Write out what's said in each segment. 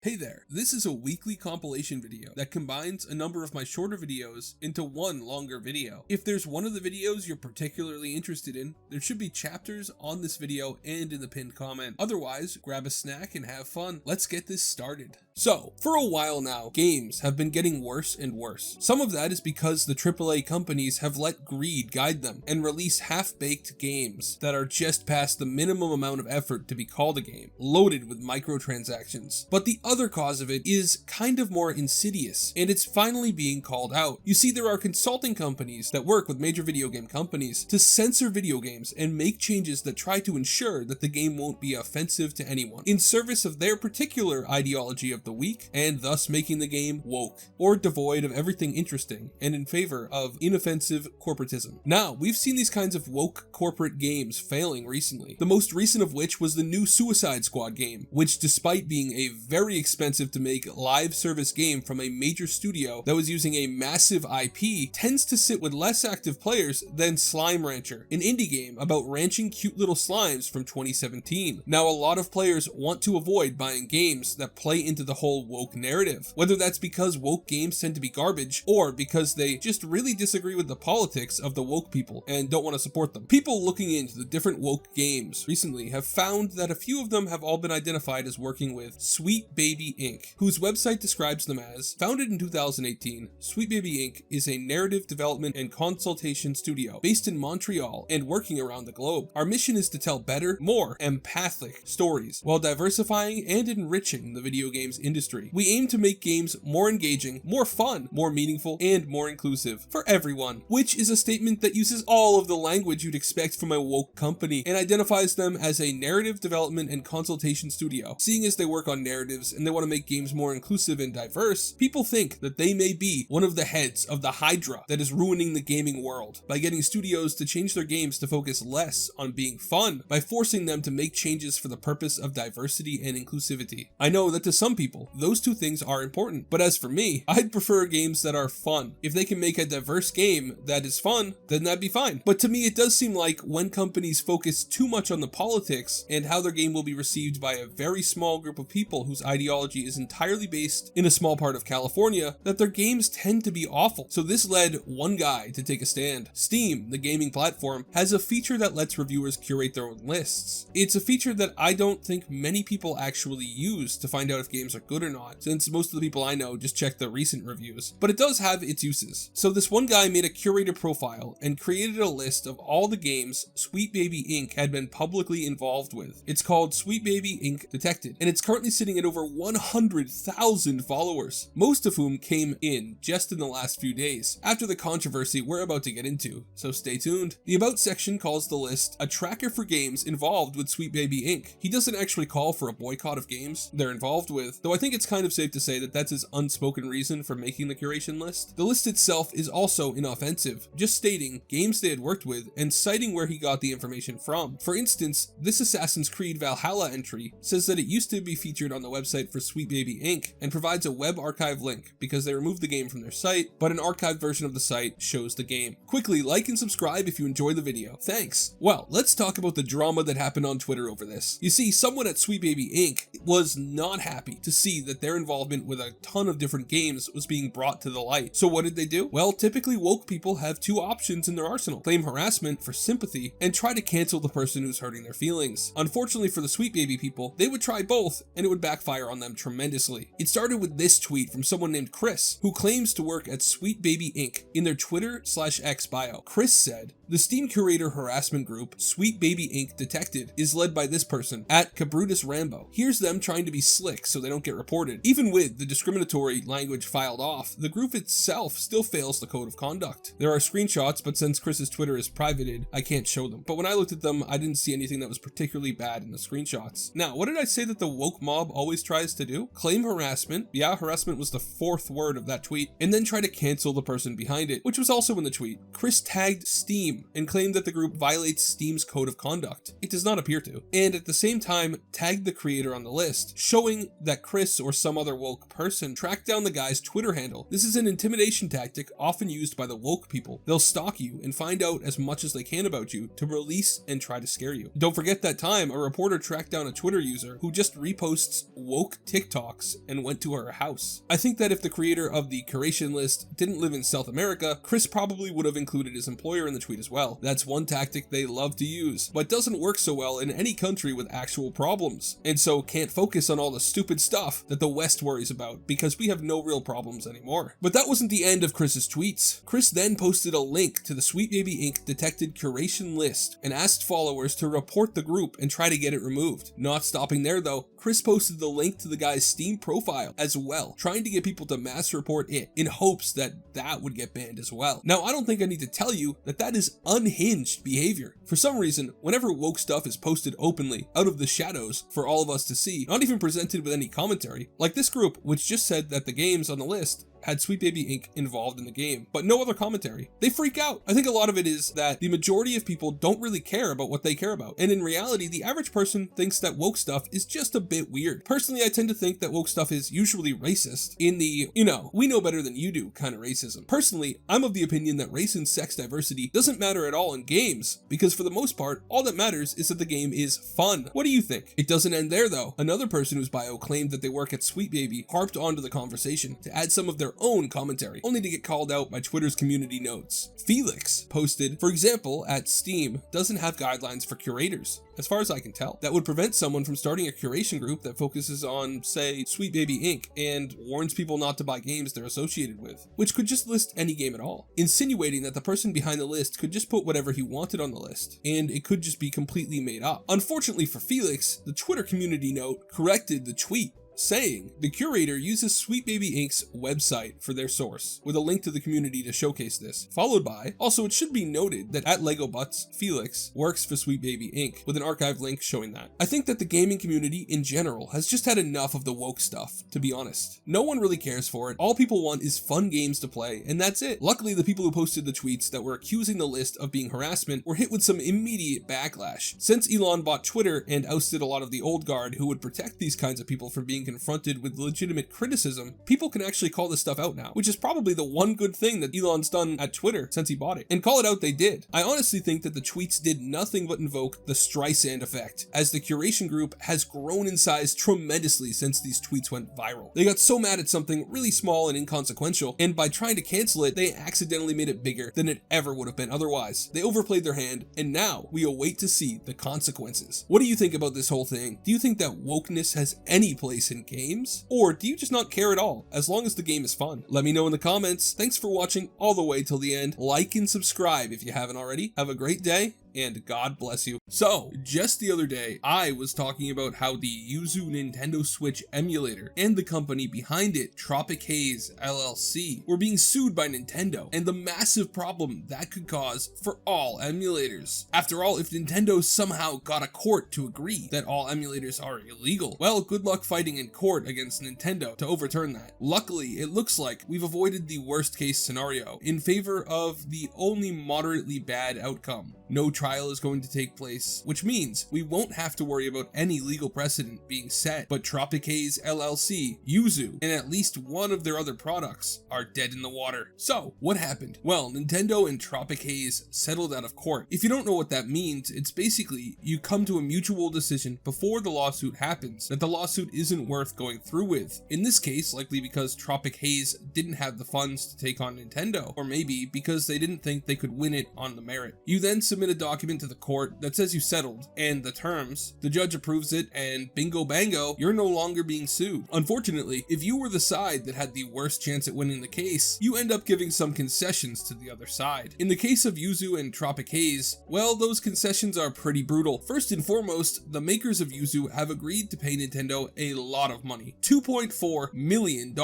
Hey there, this is a weekly compilation video that combines a number of my shorter videos into one longer video. If there's one of the videos you're particularly interested in, there should be chapters on this video and in the pinned comment. Otherwise, grab a snack and have fun. Let's get this started. So, for a while now, games have been getting worse and worse. Some of that is because the AAA companies have let greed guide them and release half-baked games that are just past the minimum amount of effort to be called a game, loaded with microtransactions. But the other cause of it is kind of more insidious, and it's finally being called out. You see, there are consulting companies that work with major video game companies to censor video games and make changes that try to ensure that the game won't be offensive to anyone, in service of their particular ideology of the week, and thus making the game woke, or devoid of everything interesting, and in favor of inoffensive corporatism. Now, we've seen these kinds of woke corporate games failing recently, the most recent of which was the new Suicide Squad game, which despite being a very expensive to make live service game from a major studio that was using a massive IP, tends to sit with less active players than Slime Rancher, an indie game about ranching cute little slimes from 2017. Now, a lot of players want to avoid buying games that play into the whole woke narrative, whether that's because woke games tend to be garbage or because they just really disagree with the politics of the woke people and don't want to support them. People looking into the different woke games recently have found that a few of them have all been identified as working with Sweet Baby Inc., whose website describes them as, founded in 2018, Sweet Baby Inc. is a narrative development and consultation studio based in Montreal and working around the globe. Our mission is to tell better, more empathic stories while diversifying and enriching the video games industry. We aim to make games more engaging, more fun, more meaningful, and more inclusive for everyone, which is a statement that uses all of the language you'd expect from a woke company and identifies them as a narrative development and consultation studio. Seeing as they work on narratives and they want to make games more inclusive and diverse, people think that they may be one of the heads of the Hydra that is ruining the gaming world by getting studios to change their games to focus less on being fun by forcing them to make changes for the purpose of diversity and inclusivity. I know that to some people, those two things are important, but as for me, I'd prefer games that are fun. If they can make a diverse game that is fun, then that'd be fine. But to me, it does seem like when companies focus too much on the politics and how their game will be received by a very small group of people whose ideology is entirely based in a small part of California, that their games tend to be awful. So this led one guy to take a stand. Steam, the gaming platform, has a feature that lets reviewers curate their own lists. It's a feature that I don't think many people actually use to find out if games are good or not, since most of the people I know just check the recent reviews, but it does have its uses. So this one guy made a curator profile and created a list of all the games Sweet Baby Inc. had been publicly involved with. It's called Sweet Baby Inc. Detected, and it's currently sitting at over 100,000 followers, most of whom came in just in the last few days, after the controversy we're about to get into, so stay tuned. The About section calls the list a tracker for games involved with Sweet Baby Inc. He doesn't actually call for a boycott of games they're involved with, though I think it's kind of safe to say that that's his unspoken reason for making the curation list. The list itself is also inoffensive, just stating games they had worked with and citing where he got the information from. For instance, this Assassin's Creed Valhalla entry says that it used to be featured on the website for Sweet Baby Inc. and provides a web archive link because they removed the game from their site, but an archived version of the site shows the game. Quickly like and subscribe if you enjoy the video. Thanks. Well, let's talk about the drama that happened on Twitter over this. You see, someone at Sweet Baby Inc. was not happy to see that their involvement with a ton of different games was being brought to the light. So what did they do? Well, typically woke people have two options in their arsenal: claim harassment for sympathy and try to cancel the person who's hurting their feelings. Unfortunately for the Sweet Baby people, they would try both and it would backfire on them tremendously. It started with this tweet from someone named Chris, who claims to work at Sweet Baby Inc. In their Twitter/X bio. Chris said, "The Steam Curator harassment group, Sweet Baby Inc. Detected, is led by this person, at Cabrutus Rambo. Here's them trying to be slick so they don't get reported. Even with the discriminatory language filed off, the group itself still fails the code of conduct. There are screenshots, but since Chris's Twitter is privated, I can't show them. But when I looked at them, I didn't see anything that was particularly bad in the screenshots." Now, what did I say that the woke mob always tries to do? Claim harassment. Yeah, harassment was the fourth word of that tweet, and then try to cancel the person behind it, which was also in the tweet. Chris tagged Steam and claimed that the group violates Steam's code of conduct. It does not appear to. And at the same time, tagged the creator on the list, showing that Chris Chris or some other woke person track down the guy's Twitter handle. This is an intimidation tactic often used by the woke people. They'll stalk you and find out as much as they can about you to release and try to scare you. Don't forget that time a reporter tracked down a Twitter user who just reposts woke TikToks and went to her house. I think that if the creator of the curation list didn't live in South America, Chris probably would have included his employer in the tweet as well. That's one tactic they love to use, but doesn't work so well in any country with actual problems, and so can't focus on all the stupid stuff that the West worries about because we have no real problems anymore. But that wasn't the end of Chris's tweets. Chris then posted a link to the Sweet Baby Inc. detected curation list and asked followers to report the group and try to get it removed. Not stopping there though, Chris posted the link to the guy's Steam profile as well, trying to get people to mass report it in hopes that that would get banned as well. Now, I don't think I need to tell you that that is unhinged behavior. For some reason, whenever woke stuff is posted openly, out of the shadows for all of us to see, not even presented with any commentary, like this group, which just said that the games on the list had Sweet Baby Inc. involved in the game, but no other commentary. They freak out. I think a lot of it is that the majority of people don't really care about what they care about, and in reality, the average person thinks that woke stuff is just a bit weird. Personally, I tend to think that woke stuff is usually racist in the, we know better than you do kind of racism. Personally, I'm of the opinion that race and sex diversity doesn't matter at all in games, because for the most part, all that matters is that the game is fun. What do you think? It doesn't end there though. Another person whose bio claimed that they work at Sweet Baby harped onto the conversation to add some of their own commentary, only to get called out by Twitter's community notes. Felix posted, for example, at Steam doesn't have guidelines for curators, as far as I can tell, that would prevent someone from starting a curation group that focuses on, say, Sweet Baby Inc. and warns people not to buy games they're associated with, which could just list any game at all, insinuating that the person behind the list could just put whatever he wanted on the list, and it could just be completely made up. Unfortunately for Felix, the Twitter community note corrected the tweet, saying the curator uses Sweet Baby Inc.'s website for their source, with a link to the community to showcase this, followed by, also it should be noted that at Lego Butts, Felix works for Sweet Baby Inc., with an archive link showing that. I think that the gaming community in general has just had enough of the woke stuff, to be honest. No one really cares for it, all people want is fun games to play, and that's it. Luckily, the people who posted the tweets that were accusing the list of being harassment were hit with some immediate backlash. Since Elon bought Twitter and ousted a lot of the old guard who would protect these kinds of people from being confronted with legitimate criticism, people can actually call this stuff out now, which is probably the one good thing that Elon's done at Twitter since he bought it. And call it out they did. I honestly think that the tweets did nothing but invoke the Streisand effect, as the curation group has grown in size tremendously since these tweets went viral. They got so mad at something really small and inconsequential, and by trying to cancel it, they accidentally made it bigger than it ever would have been otherwise. They overplayed their hand, and now we await to see the consequences. What do you think about this whole thing? Do you think that wokeness has any place in games? Or do you just not care at all, as long as the game is fun? Let me know in the comments. Thanks for watching all the way till the end. Like and subscribe if you haven't already. Have a great day, and God bless you. So, just the other day, I was talking about how the Yuzu Nintendo Switch emulator and the company behind it, Tropic Haze LLC, were being sued by Nintendo, and the massive problem that could cause for all emulators. After all, if Nintendo somehow got a court to agree that all emulators are illegal, well, good luck fighting in court against Nintendo to overturn that. Luckily, it looks like we've avoided the worst case scenario in favor of the only moderately bad outcome. No trial is going to take place, which means we won't have to worry about any legal precedent being set, but Tropic Haze LLC, Yuzu, and at least one of their other products are dead in the water. So, what happened? Well, Nintendo and Tropic Haze settled out of court. If you don't know what that means, it's basically you come to a mutual decision before the lawsuit happens that the lawsuit isn't worth going through with. In this case, likely because Tropic Haze didn't have the funds to take on Nintendo, or maybe because they didn't think they could win it on the merit. You then submit a document to the court that says you settled and the terms. The judge approves it, and bingo bango, you're no longer being sued. Unfortunately, if you were the side that had the worst chance at winning the case, you end up giving some concessions to the other side. In the case of Yuzu and Tropic Haze, well, those concessions are pretty brutal. First and foremost, the makers of Yuzu have agreed to pay Nintendo a lot of money, $2.4 million,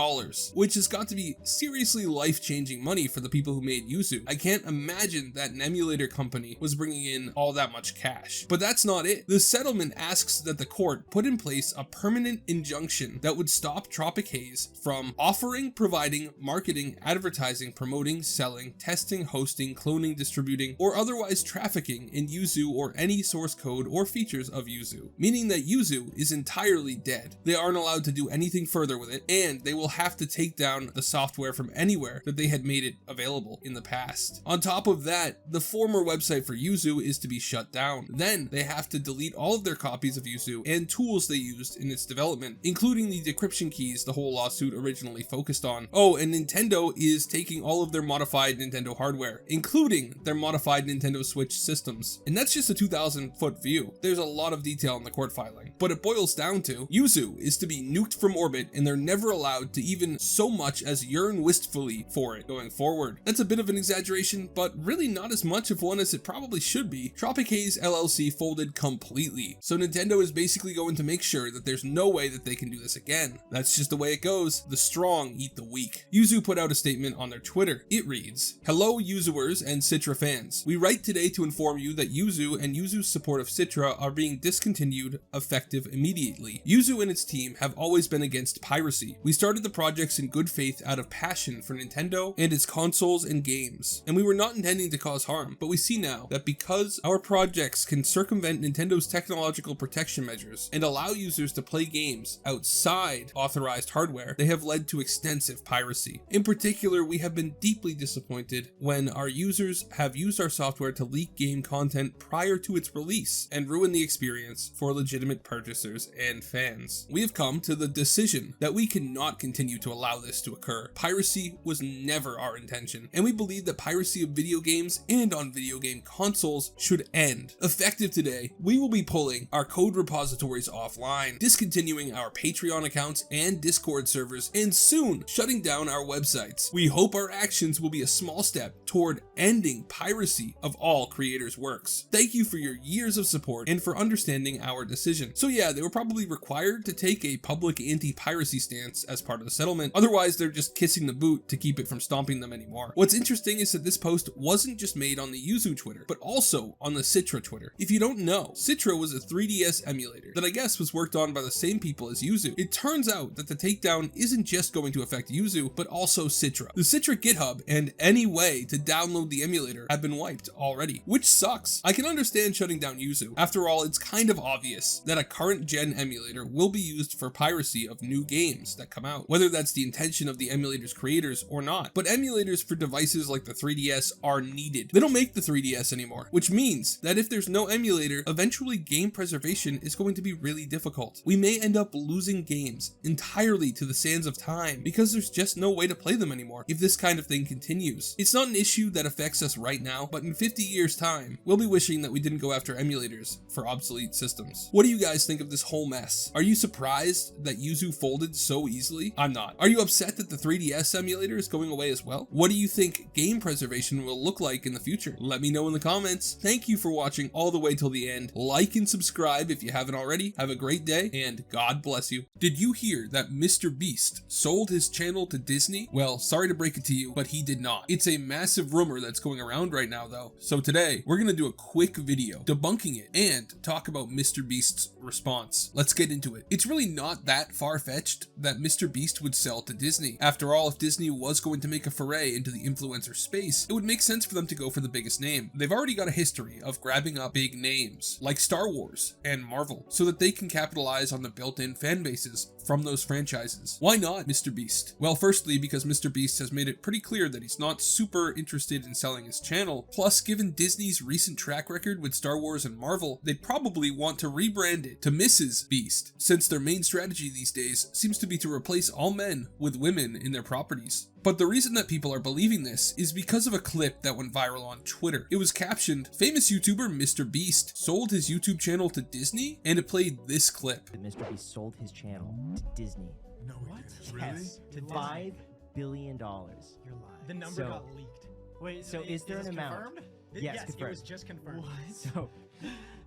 which has got to be seriously life-changing money for the people who made Yuzu. I can't imagine that an emulator company was bringing in all that much cash. But that's not it. The settlement asks that the court put in place a permanent injunction that would stop Tropic Haze from offering, providing, marketing, advertising, promoting, selling, testing, hosting, cloning, distributing, or otherwise trafficking in Yuzu or any source code or features of Yuzu, meaning that Yuzu is entirely dead. They aren't allowed to do anything further with it, and they will have to take down the software from anywhere that they had made it available in the past. On top of that, the former website for Yuzu is to be shut down. Then they have to delete all of their copies of Yuzu and tools they used in its development, including the decryption keys the whole lawsuit originally focused on. Oh, and Nintendo is taking all of their modified Nintendo hardware, including their modified Nintendo Switch systems. And that's just a 2,000-foot view. There's a lot of detail in the court filing, but it boils down to Yuzu is to be nuked from orbit, and they're never allowed to even so much as yearn wistfully for it going forward. That's a bit of an exaggeration, but really not as much of one as it probably should be. Tropic Haze LLC folded completely, so Nintendo is basically going to make sure that there's no way that they can do this again. That's just the way it goes. The strong eat the weak. Yuzu put out a statement on their Twitter. It reads, "Hello Yuzuers and Citra fans. We write today to inform you that Yuzu and Yuzu's support of Citra are being discontinued effective immediately. Yuzu and its team have always been against piracy. We started the projects in good faith out of passion for Nintendo and its consoles and games, and we were not intending to cause harm, but we see now that because our projects can circumvent Nintendo's technological protection measures and allow users to play games outside authorized hardware, they have led to extensive piracy. In particular, we have been deeply disappointed when our users have used our software to leak game content prior to its release and ruin the experience for legitimate purchasers and fans. We have come to the decision that we cannot continue to allow this to occur. Piracy was never our intention, and we believe that piracy of video games and on video game consoles should end. Effective today, we will be pulling our code repositories offline, discontinuing our Patreon accounts and Discord servers, and soon shutting down our websites. We hope our actions will be a small step toward ending piracy of all creators' works. Thank you for your years of support and for understanding our decision." So yeah, they were probably required to take a public anti-piracy stance as part of the settlement. Otherwise, they're just kissing the boot to keep it from stomping them anymore. What's interesting is that this post wasn't just made on the Yuzu Twitter, but also on the Citra Twitter. If you don't know, Citra was a 3DS emulator that I guess was worked on by the same people as Yuzu. It turns out that the takedown isn't just going to affect Yuzu, but also Citra. The Citra GitHub and any way to download the emulator have been wiped already, which sucks. I can understand shutting down Yuzu. After all, it's kind of obvious that a current gen emulator will be used for piracy of new games that come out, whether that's the intention of the emulator's creators or not. But emulators for devices like the 3DS are needed. They don't make the 3DS anymore, which means that if there's no emulator, eventually game preservation is going to be really difficult. We may end up losing games entirely to the sands of time because there's just no way to play them anymore if this kind of thing continues. It's not an issue that affects us right now, but in 50 years time, we'll be wishing that we didn't go after emulators for obsolete systems. What do you guys think of this whole mess? Are you surprised that Yuzu folded so easily? I'm not. Are you upset that the 3DS emulator is going away as well? What do you think game preservation will look like in the future? Let me know in the comments. Thank you for watching all the way till the end. Like and subscribe if you haven't already. Have a great day and God bless you. Did you hear that MrBeast sold his channel to Disney? Well, sorry to break it to you, but he did not. It's a massive rumor that's going around right now though. So today we're gonna do a quick video debunking it and talk about MrBeast's response. Let's get into it. It's really not that far-fetched that MrBeast would sell to Disney. After all, if Disney was going to make a foray into the influencer space, it would make sense for them to go for the biggest name. They've already got a history of grabbing up big names like Star Wars and Marvel so that they can capitalize on the built-in fan bases from those franchises. Why not MrBeast? Well, firstly, because MrBeast has made it pretty clear that he's not super interested in selling his channel. Plus, given Disney's recent track record with Star Wars and Marvel, they'd probably want to rebrand it to Mrs. Beast, since their main strategy these days seems to be to replace all men with women in their properties. But the reason that people are believing this is because of a clip that went viral on Twitter. It was captioned, "Famous YouTuber MrBeast sold his YouTube channel to Disney," and it played this clip. MrBeast sold his channel to Disney. No, what? Yes, Really? to $5 billion. You're lying. The number So- got leaked. Wait, So is there this an amount? confirmed? Yes, Yes, confirmed. it was just confirmed. What? So,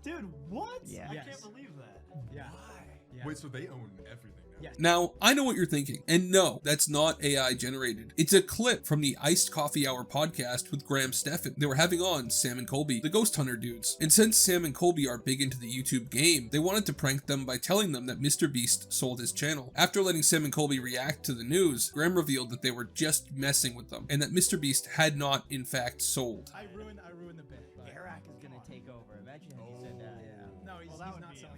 Dude, what? Yeah. I Yes. can't believe that. Yeah. Why? Yeah. Wait, so they own everything now? Yes. Now, I know what you're thinking, and no, that's not AI generated. It's a clip from the Iced Coffee Hour podcast with Graham Stephan. They were having on Sam and Colby, the Ghost Hunter dudes. And since Sam and Colby are big into the YouTube game, they wanted to prank them by telling them that MrBeast sold his channel. After letting Sam and Colby react to the news, Graham revealed that they were just messing with them, and that MrBeast had not, in fact, sold. I ruined the bit. But Garak is gonna take over. Imagine if he said that. yeah. No, he's not selling the channel.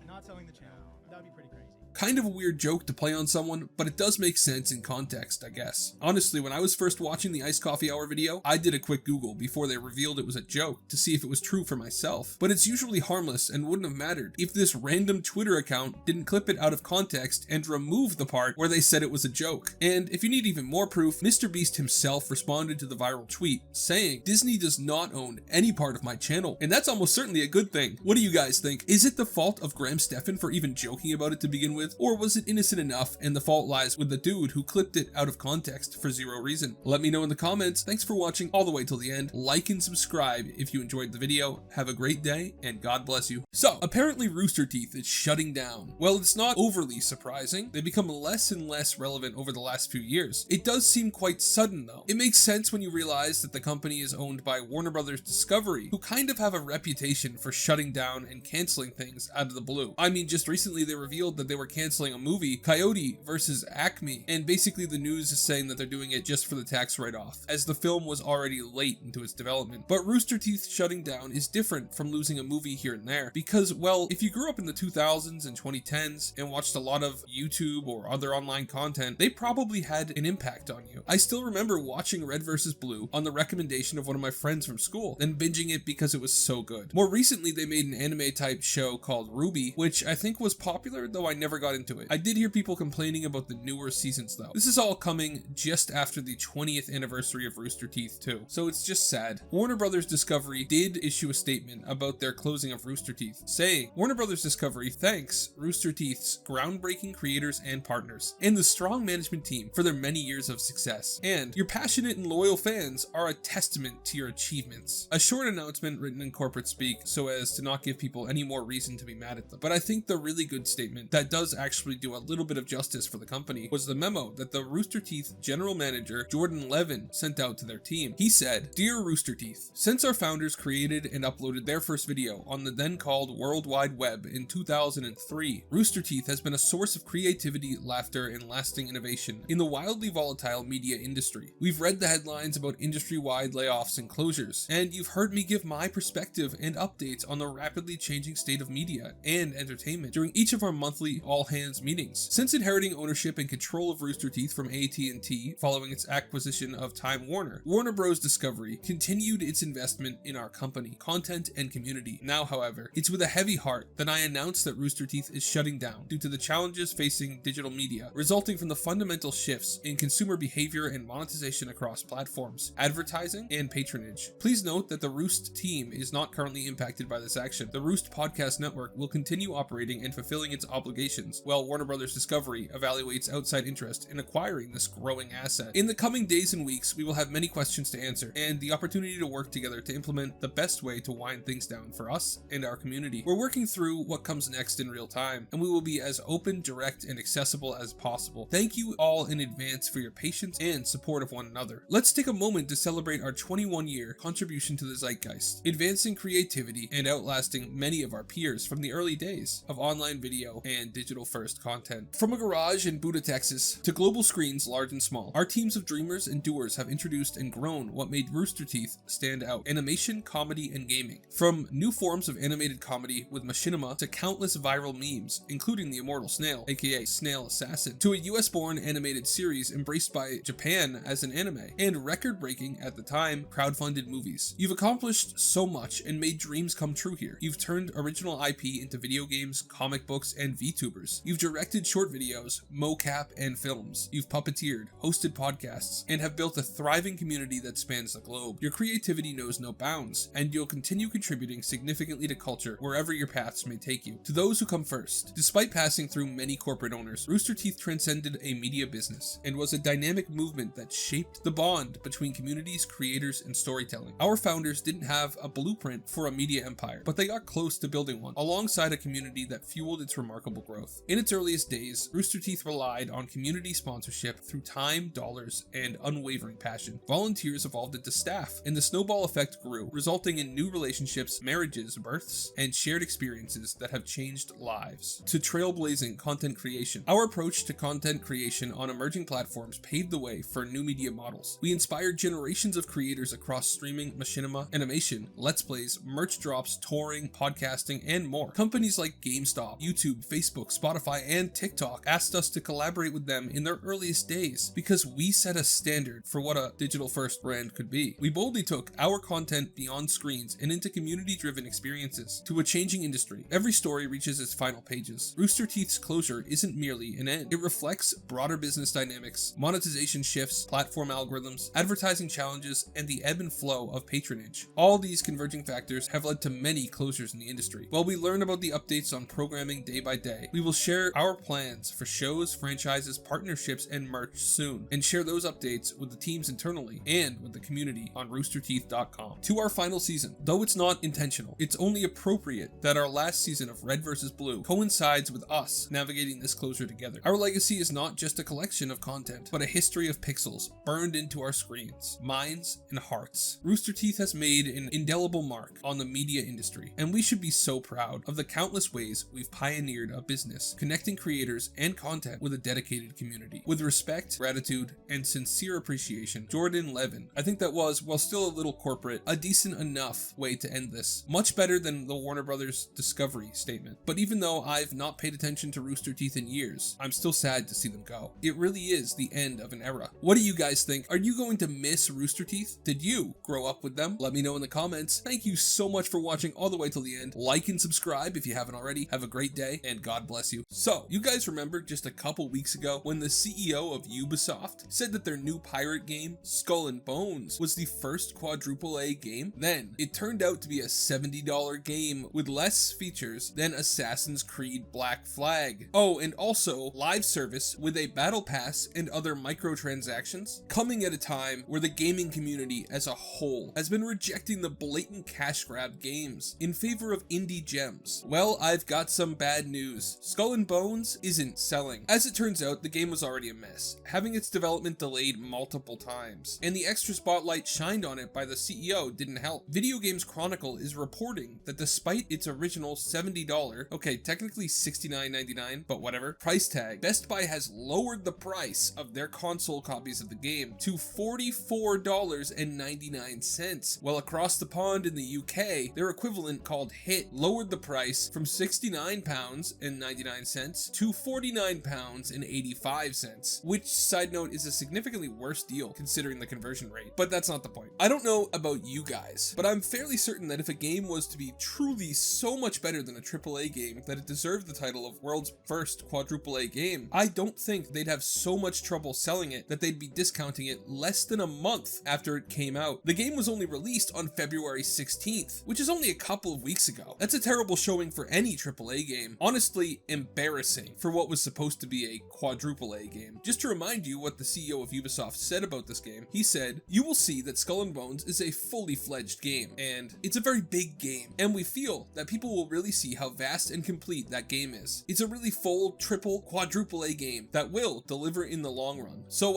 Not selling the channel. That'd be pretty crazy. Kind of a weird joke to play on someone, but it does make sense in context, I guess. Honestly, when I was first watching the Iced Coffee Hour video, I did a quick Google before they revealed it was a joke to see if it was true for myself. But it's usually harmless and wouldn't have mattered if this random Twitter account didn't clip it out of context and remove the part where they said it was a joke. And if you need even more proof, MrBeast himself responded to the viral tweet saying, "Disney does not own any part of my channel," and that's almost certainly a good thing. What do you guys think? Is it the fault of Graham Stephan for even joking about it to begin with? Or was it innocent enough and the fault lies with the dude who clipped it out of context for zero reason? Let me know in the comments. Thanks for watching all the way till the end. Like and subscribe if you enjoyed the video. Have a great day and God bless you. So, apparently Rooster Teeth is shutting down. Well, it's not overly surprising. They become less and less relevant over the last few years. It does seem quite sudden though. It makes sense when you realize that the company is owned by Warner Brothers Discovery, who kind of have a reputation for shutting down and canceling things out of the blue. I mean, just recently they revealed that they were canceling a movie, Coyote versus Acme, and basically the news is saying that they're doing it just for the tax write-off, as the film was already late into its development. But Rooster Teeth shutting down is different from losing a movie here and there, because, well, if you grew up in the 2000s and 2010s and watched a lot of YouTube or other online content, they probably had an impact on you. I still remember watching Red vs. Blue on the recommendation of one of my friends from school, and binging it because it was so good. More recently, they made an anime-type show called RWBY, which I think was popular, though I never got into it. I did hear people complaining about the newer seasons though. This is all coming just after the 20th anniversary of Rooster Teeth too, so it's just sad. Warner Brothers Discovery did issue a statement about their closing of Rooster Teeth, saying, "Warner Brothers Discovery thanks Rooster Teeth's groundbreaking creators and partners, and the strong management team for their many years of success. And your passionate and loyal fans are a testament to your achievements." A short announcement written in corporate speak so as to not give people any more reason to be mad at them. But I think the really good statement that does actually do a little bit of justice for the company was the memo that the Rooster Teeth general manager Jordan Levin sent out to their team. He said, "Dear Rooster Teeth, since our founders created and uploaded their first video on the then called World Wide Web in 2003, Rooster Teeth has been a source of creativity, laughter, and lasting innovation in the wildly volatile media industry. We've read the headlines about industry-wide layoffs and closures, and you've heard me give my perspective and updates on the rapidly changing state of media and entertainment during each of our monthly all-hands meetings. Since inheriting ownership and control of Rooster Teeth from AT&T following its acquisition of Time Warner, Warner Bros. Discovery continued its investment in our company, content, and community. Now, however, it's with a heavy heart that I announce that Rooster Teeth is shutting down due to the challenges facing digital media, resulting from the fundamental shifts in consumer behavior and monetization across platforms, advertising, and patronage. Please note that the Roost team is not currently impacted by this action. The Roost Podcast Network will continue operating and fulfilling its obligations, while Warner Brothers Discovery evaluates outside interest in acquiring this growing asset. In the coming days and weeks, we will have many questions to answer, and the opportunity to work together to implement the best way to wind things down for us and our community. We're working through what comes next in real time, and we will be as open, direct, and accessible as possible. Thank you all in advance for your patience and support of one another. Let's take a moment to celebrate our 21-year contribution to the zeitgeist, advancing creativity and outlasting many of our peers from the early days of online video and digital-first content. From a garage in Buda, Texas, to global screens large and small, our teams of dreamers and doers have introduced and grown what made Rooster Teeth stand out: animation, comedy, and gaming. From new forms of animated comedy with machinima to countless viral memes, including the immortal Snail, aka Snail Assassin, to a US-born animated series embraced by Japan as an anime, and record-breaking, at the time, crowdfunded movies. You've accomplished so much and made dreams come true here. You've turned original IP into video games, comic books, and VTubers. You've directed short videos, mocap, and films. You've puppeteered, hosted podcasts, and have built a thriving community that spans the globe. Your creativity knows no bounds, and you'll continue contributing significantly to culture wherever your paths may take you. To those who come first, despite passing through many corporate owners, Rooster Teeth transcended a media business and was a dynamic movement that shaped the bond between communities, creators, and storytelling. Our founders didn't have a blueprint for a media empire, but they got close to building one, alongside a community that fueled its remarkable growth. In its earliest days, Rooster Teeth relied on community sponsorship through time, dollars, and unwavering passion. Volunteers evolved into staff, and the snowball effect grew, resulting in new relationships, marriages, births, and shared experiences that have changed lives. To trailblazing content creation. Our approach to content creation on emerging platforms paved the way for new media models. We inspired generations of creators across streaming, machinima, animation, let's plays, merch drops, touring, podcasting, and more. Companies like GameStop, YouTube, Facebook, Spotify, and TikTok asked us to collaborate with them in their earliest days because we set a standard for what a digital-first brand could be. We boldly took our content beyond screens and into community-driven experiences. To a changing industry, every story reaches its final pages. Rooster Teeth's closure isn't merely an end. It reflects broader business dynamics, monetization shifts, platform algorithms, advertising challenges, and the ebb and flow of patronage. All these converging factors have led to many closures in the industry. While we learn about the updates on programming day by day, we will share our plans for shows, franchises, partnerships, and merch soon, and share those updates with the teams internally and with the community on roosterteeth.com. To our final season, though it's not intentional, it's only appropriate that our last season of Red vs. Blue coincides with us navigating this closure together. Our legacy is not just a collection of content, but a history of pixels burned into our screens, minds, and hearts. Rooster Teeth has made an indelible mark on the media industry, and we should be so proud of the countless ways we've pioneered a business, connecting creators and content with a dedicated community. With respect, gratitude, and sincere appreciation, Jordan Levin. I think that was, while still a little corporate, a decent enough way to end this. Much better than the Warner Brothers Discovery statement. But even though I've not paid attention to Rooster Teeth in years, I'm still sad to see them go. It really is the end of an era. What do you guys think? Are you going to miss Rooster Teeth? Did you grow up with them? Let me know in the comments. Thank you so much for watching all the way till the end. Like and subscribe if you haven't already. Have a great day, and God bless you. So, you guys remember just a couple weeks ago when the CEO of Ubisoft said that their new pirate game, Skull and Bones, was the first Quadruple A game? Then, it turned out to be a $70 game with less features than Assassin's Creed Black Flag. Oh, and also live service with a battle pass and other microtransactions, coming at a time where the gaming community as a whole has been rejecting the blatant cash grab games in favor of indie gems. Well, I've got some bad news. Skull and Bones isn't selling. As it turns out, the game was already a mess, having its development delayed multiple times, and the extra spotlight shined on it by the CEO didn't help. Video Games Chronicle is reporting that despite its original $70, okay, technically $69.99, but whatever, price tag, Best Buy has lowered the price of their console copies of the game to $44.99, while across the pond in the UK, their equivalent called Hit lowered the price from £69.99 to £49.85, which, side note, is a significantly worse deal considering the conversion rate. But that's not the point. I don't know about you guys, but I'm fairly certain that if a game was to be truly so much better than a AAA game that it deserved the title of world's first Quadruple A game, I don't think they'd have so much trouble selling it that they'd be discounting it less than a month after it came out. The game was only released on February 16th, which is only a couple of weeks ago. That's a terrible showing for any AAA game. Honestly, embarrassing for what was supposed to be a Quadruple A game. Just to remind you what the CEO of Ubisoft said about this game, he said, "You will see that Skull and Bones is a fully fledged game, and it's a very big game, and we feel that people will really see how vast and complete that game is. It's a really full, triple, Quadruple A game that will deliver in the long run." So,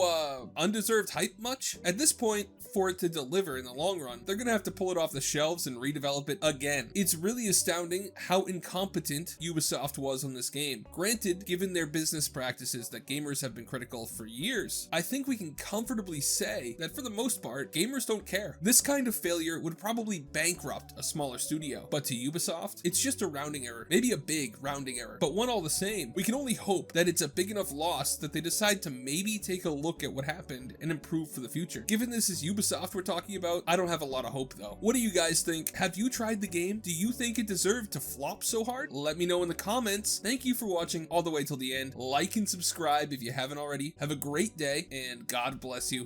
undeserved hype much? At this point, for it to deliver in the long run, they're gonna have to pull it off the shelves and redevelop it again. It's really astounding how incompetent Ubisoft was on this game. Granted, given their business practices that gamers have been critical for years, I think we can comfortably say that for the most part, gamers don't care. This kind of failure would probably bankrupt a smaller studio, but to Ubisoft, it's just a rounding error, maybe a big rounding error, but one all the same. We can only hope that it's a big enough loss that they decide to maybe take a look at what happened and improve for the future. Given this is Ubisoft we're talking about, I don't have a lot of hope though. What do you guys think? Have you tried the game? Do you think it deserved to flop so hard? Let me know in the comments. Thank you for watching all the way till the end. Like and subscribe if you haven't already. Have a great day, and God bless you.